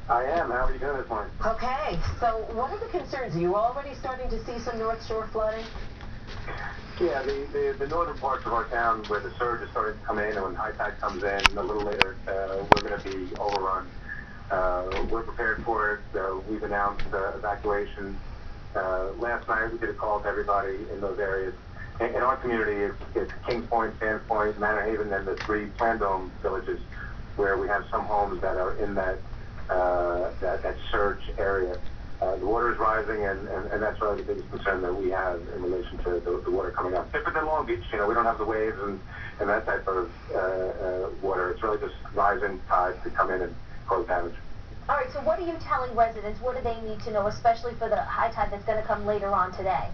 I am. How are you doing this morning? Okay, so what are the concerns? Are you already starting to see some North Shore flooding? Yeah, the northern parts of our town where the surge is starting to come in, and when high tide comes in a little later, we're going to be overrun. We're prepared for it. We've announced evacuation. Last night we did a call to everybody in those areas. In our community, it's Kings Point, Sands Point, Manor Haven, and the 3 Plandome villages where we have some homes that are in that surge area. The water is rising, and that's really the biggest concern that we have in relation to the water coming up. Different than Long Beach, we don't have the waves and that type of water. It's really just rising tides to come in and cause damage. All right, so what are you telling residents? What do they need to know, especially for the high tide that's going to come later on today?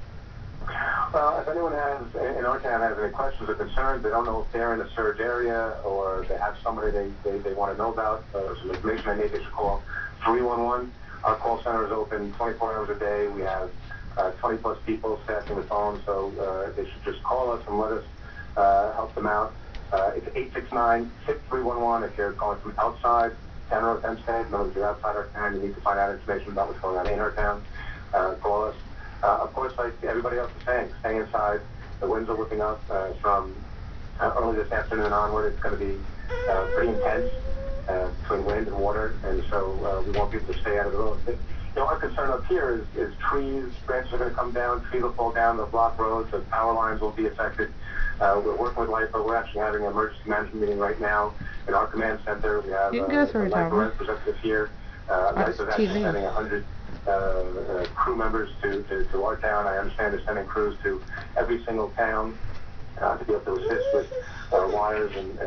Well, if anyone in our town has any questions or concerns, they don't know if they're in a surge area or they have somebody they want to know about, some information they need, they should call 311. Our call center is open 24 hours a day. We have 20 plus people staffing the phone, so they should just call us and let us help them out. It's 869-6311 if you're calling from outside town or Hempstead. No, if you're outside our town, you need to find out information about what's going on in our town. Call us. Of course, like everybody else is saying, stay inside. The winds are whipping up from early this afternoon onward. It's going to be pretty intense between wind and water, and so we want people to stay out of the road. Our concern up here is trees, branches are going to come down, trees will fall down, they'll block roads, the power lines will be affected. We're working with LIPA. We're actually having an emergency management meeting right now in our command center. We have a LIPA representative here. LIPA is actually sending 100 crew members to our town. I understand they're sending crews to every single town to be able to assist with wires and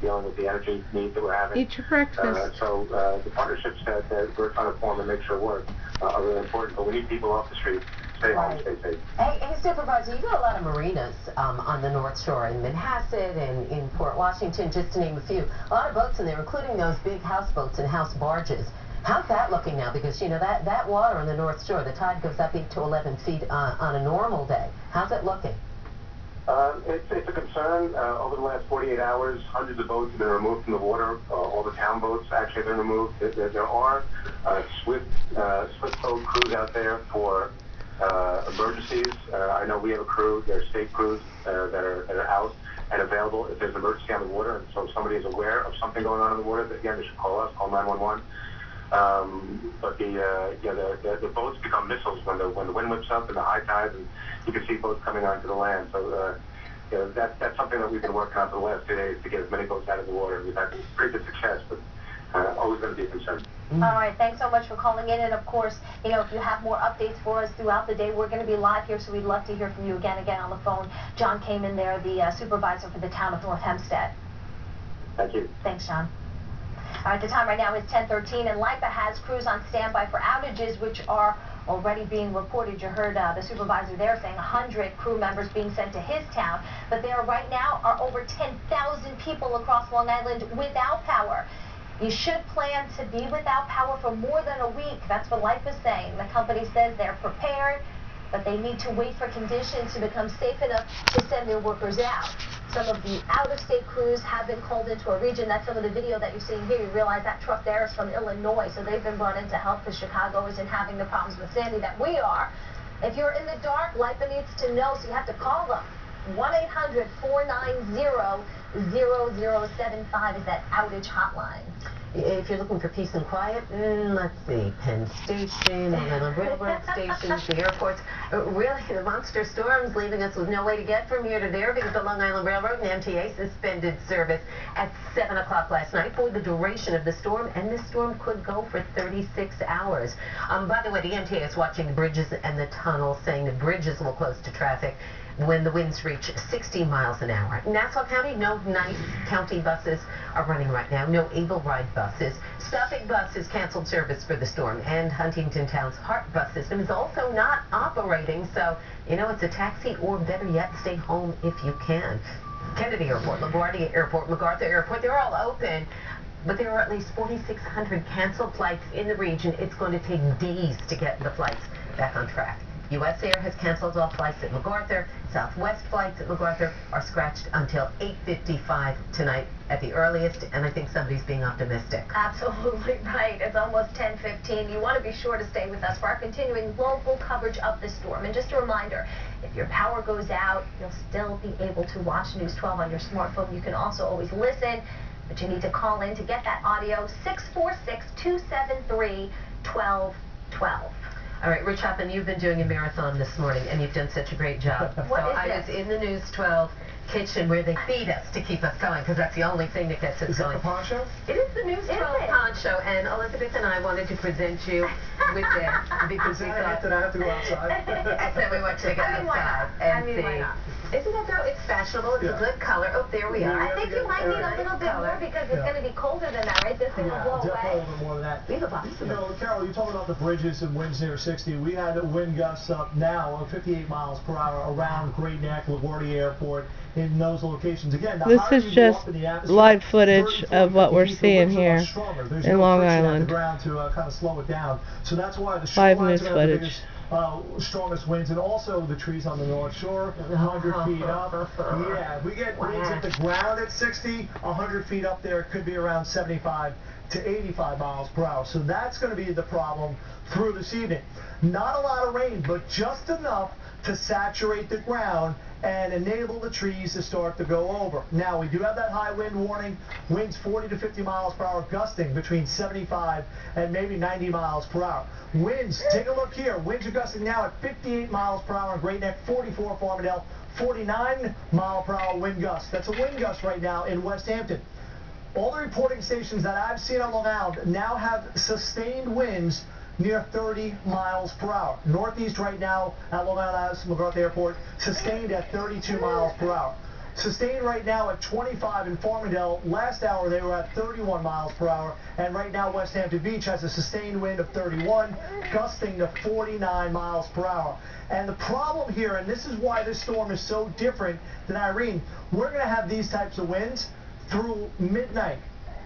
dealing with the energy needs that we're having. Eat your breakfast. So the partnerships that we're trying to form and make sure work are really important, but we need people off the street. Stay home, stay safe. Hey, Supervisor, you got a lot of marinas on the North Shore, in Manhasset and in Port Washington, just to name a few. A lot of boats in there, including those big houseboats and house barges. How's that looking now? Because, that water on the North Shore, the tide goes up 8 to 11 feet on a normal day. How's it looking? It's a concern. Over the last 48 hours, hundreds of boats have been removed from the water. All the town boats actually have been removed. There are swift boat crews out there for emergencies. I know we have a crew. There are state crews that are out and available if there's an emergency on the water. And so if somebody is aware of something going on in the water, again, they should call us, call 911. But the boats become missiles when the wind whips up and the high tides, and you can see boats coming onto the land. So that's something that we've been working on for the last 2 days to get as many boats out of the water. We've had pretty good success, but always going to be a concern. All right, thanks so much for calling in, and of course, if you have more updates for us throughout the day, we're going to be live here, so we'd love to hear from you again on the phone. John came in there, the supervisor for the town of North Hempstead. Thank you. Thanks, John. All right, the time right now is 10:13, and LIPA has crews on standby for outages, which are already being reported. You heard the supervisor there saying 100 crew members being sent to his town, but there right now are over 10,000 people across Long Island without power. You should plan to be without power for more than a week. That's what LIPA is saying. The company says they're prepared, but they need to wait for conditions to become safe enough to send their workers out. Some of the out-of-state crews have been called into a region. That's some of the video that you're seeing here. You realize that truck there is from Illinois, so they've been brought in to help because Chicago isn't having the problems with Sandy that we are. If you're in the dark, LIPA needs to know, so you have to call them. 1-800-490-0075 is that outage hotline. If you're looking for peace and quiet, let's see, Penn Station, Long Island Railroad stations, the airports. Really, the monster storm's leaving us with no way to get from here to there because the Long Island Railroad and MTA suspended service at 7 o'clock last night for the duration of the storm, and this storm could go for 36 hours. By the way, the MTA is watching the bridges and the tunnels, saying the bridges will close to traffic when the winds reach 60 miles an hour. Nassau County, no nice county buses are running right now. No Able Ride buses. Suffolk Bus has canceled service for the storm, and Huntington Town's Heart bus system is also not operating. So, it's a taxi, or better yet, stay home if you can. Kennedy Airport, LaGuardia Airport, MacArthur Airport, they're all open. But there are at least 4,600 canceled flights in the region. It's going to take days to get the flights back on track. U.S. Air has canceled all flights at MacArthur. Southwest flights at MacArthur are scratched until 8:55 tonight at the earliest, and I think somebody's being optimistic. Absolutely right. It's almost 10:15. You want to be sure to stay with us for our continuing local coverage of the storm. And just a reminder, if your power goes out, you'll still be able to watch News 12 on your smartphone. You can also always listen, but you need to call in to get that audio, 646-273-1212. All right, Rich Hoppin, you've been doing a marathon this morning, and you've done such a great job. I was in the News 12 kitchen where they feed us to keep us going, because that's the only thing that gets us going. Is that the poncho? It is the News 12 poncho, and Elizabeth and I wanted to present you with this because we thought that I have to go outside. I said we want you to go outside and see. Why not? Isn't that though? It's fashionable. It's a good color. Oh, there we are. I think you might need a little bit more because it's going to be colder than that, right? This thing will blow definitely away. a little bit more than that. We have a box of them. Carol, you talked about the bridges and winds near 60. We had wind gusts up now of 58 miles per hour around Great Neck, LaGuardia Airport, in those locations. Again, this is just live footage of what we're seeing here in Long Island. To kind of slow it down. So that's why the live news footage. Strongest winds, and also the trees on the North Shore, 100 feet up. Yeah, we get winds at the ground at 60, 100 feet up there, it could be around 75 to 85 miles per hour. So that's going to be the problem through this evening. Not a lot of rain, but just enough to saturate the ground and enable the trees to start to go over. Now, we do have that high wind warning, winds 40 to 50 miles per hour, gusting between 75 and maybe 90 miles per hour. Winds, take a look here, winds are gusting now at 58 miles per hour in Great Neck, 44 Farmingdale, 49 mile per hour wind gust. That's a wind gust right now in West Hampton. All the reporting stations that I've seen on Long Island now have sustained winds near 30 miles per hour. Northeast right now at Long Island MacArthur Airport, sustained at 32 miles per hour. Sustained right now at 25 in Farmingdale. Last hour they were at 31 miles per hour. And right now West Hampton Beach has a sustained wind of 31, gusting to 49 miles per hour. And the problem here, and this is why this storm is so different than Irene, we're going to have these types of winds through midnight,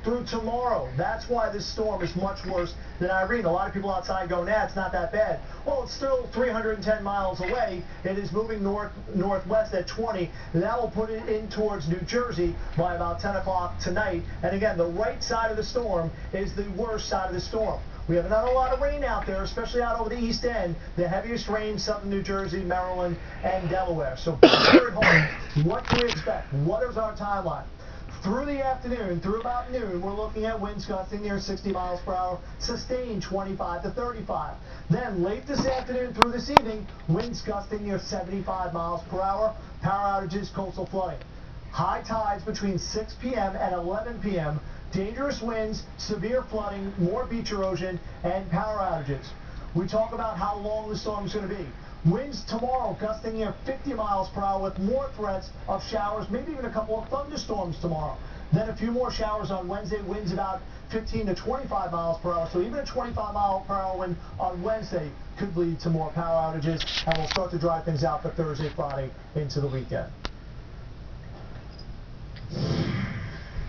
through tomorrow. That's why this storm is much worse than Irene. A lot of people outside go, nah, it's not that bad. Well, it's still 310 miles away. It is moving northwest at 20. That will put it in towards New Jersey by about 10 o'clock tonight. And again, the right side of the storm is the worst side of the storm. We have not a lot of rain out there, especially out over the East End. The heaviest rain, southern New Jersey, Maryland, and Delaware. So here at home, what can we expect? What is our timeline? Through the afternoon, through about noon, we're looking at winds gusting near 60 miles per hour, sustained 25 to 35. Then late this afternoon through this evening, winds gusting near 75 miles per hour, power outages, coastal flooding. High tides between 6 p.m. and 11 p.m., dangerous winds, severe flooding, more beach erosion, and power outages. We talk about how long the storm is going to be. Winds tomorrow gusting near 50 miles per hour with more threats of showers, maybe even a couple of thunderstorms tomorrow. Then a few more showers on Wednesday, winds about 15 to 25 miles per hour. So even a 25 mile per hour wind on Wednesday could lead to more power outages, and we'll start to dry things out for Thursday, Friday into the weekend.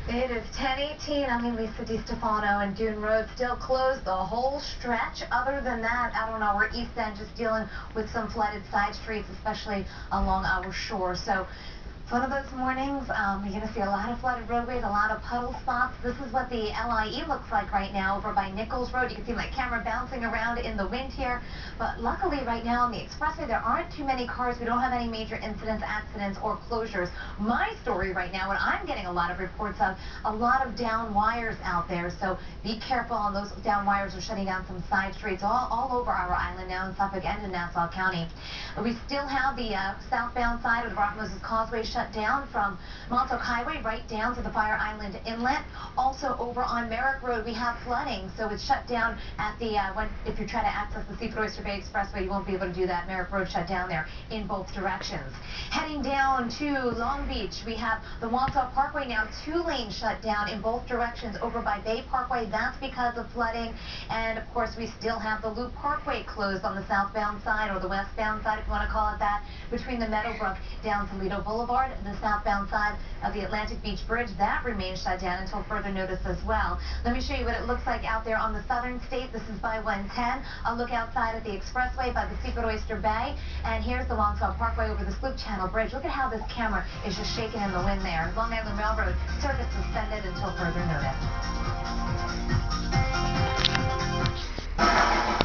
It is 10:18. I'm Lisa DiStefano, and Dune Road still closed the whole stretch. Other than that, out on our east end, just dealing with some flooded side streets, especially along our shore. So it's one of those mornings, you're going to see a lot of flooded roadways, a lot of puddle spots. This is what the LIE looks like right now over by Nichols Road. You can see my camera bouncing around in the wind here. But luckily right now on the expressway, there aren't too many cars. We don't have any major incidents, accidents, or closures. My story right now, and I'm getting a lot of reports of a lot of down wires out there. So be careful on those down wires. Are shutting down some side streets all over our island now in Suffolk and in Nassau County. We still have the southbound side of the Brock Moses Causeway shut down from Montauk Highway right down to the Fire Island Inlet. Also over on Merrick Road, we have flooding, so it's shut down at the, if you try to access the Seafood Oyster Bay Expressway, you won't be able to do that. Merrick Road shut down there in both directions. Heading down to Long Beach, we have the Montauk Parkway now, 2 lanes shut down in both directions over by Bay Parkway. That's because of flooding. And of course, we still have the Loop Parkway closed on the southbound side, or the westbound side, if you want to call it that, between the Meadowbrook down to Lido Boulevard. Boulevard, the southbound side of the Atlantic Beach Bridge, that remains shut down until further notice as well. Let me show you what it looks like out there on the southern state. This is by 110. I'll look outside at the expressway by the Secret Oyster Bay, and here's the Longfellow Parkway over the Sloop Channel Bridge. Look at how this camera is just shaking in the wind there. Long Island Railroad service suspended until further notice.